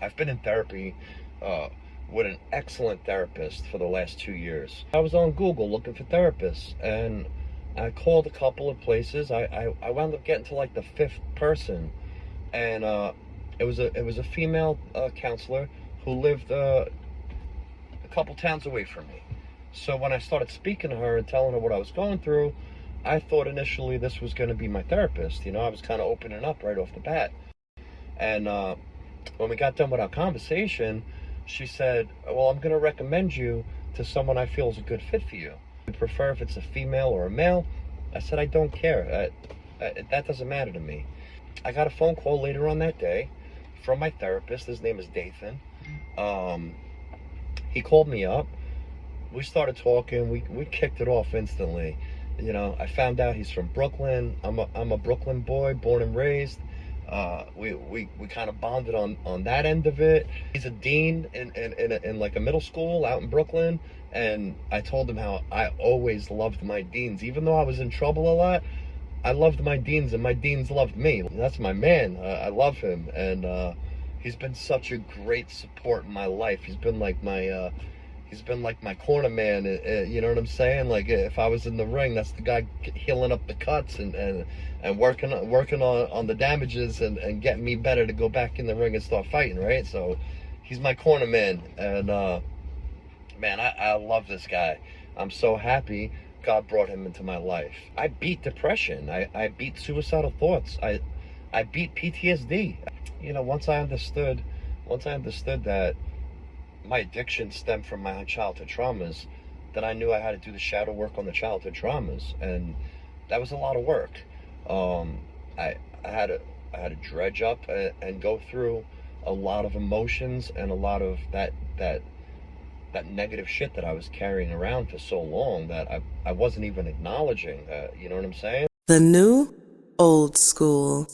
I've been in therapy with an excellent therapist for the last 2 years. I was on Google looking for therapists, and I called a couple of places. I wound up getting to like the fifth person, and it was a female counselor who lived a couple towns away from me. So when I started speaking to her and telling her what I was going through, I thought initially this was going to be my therapist. I was kind of opening up right off the bat. And when we got done with our conversation, she said, "Well, I'm going to recommend you to someone I feel is a good fit for you. You prefer if it's a female or a male?" I said, "I don't care. That doesn't matter to me." I got a phone call later on that day from my therapist. His name is Dathan. He called me up. We started talking. We kicked it off instantly. I found out he's from Brooklyn. I'm a Brooklyn boy, born and raised. We kind of bonded on that end of it. He's a dean in like a middle school out in Brooklyn, and I told him how I always loved my deans, even though I was in trouble a lot. I loved my deans, and my deans loved me. That's my man. I love him, and he's been such a great support in my life. He's been like my corner man. You know what I'm saying? Like if I was in the ring, that's the guy healing up the cuts and working on the damages and getting me better to go back in the ring and start fighting. Right? So he's my corner man, and man, I love this guy. I'm so happy God brought him into my life. I beat depression. I beat suicidal thoughts. I beat PTSD. Once I understood that my addiction stemmed from my own childhood traumas, then I knew I had to do the shadow work on the childhood traumas, and that was a lot of work. Um, I had to dredge up and go through a lot of emotions and a lot of that negative shit that I was carrying around for so long that I wasn't even acknowledging. You know what I'm saying? The new old school.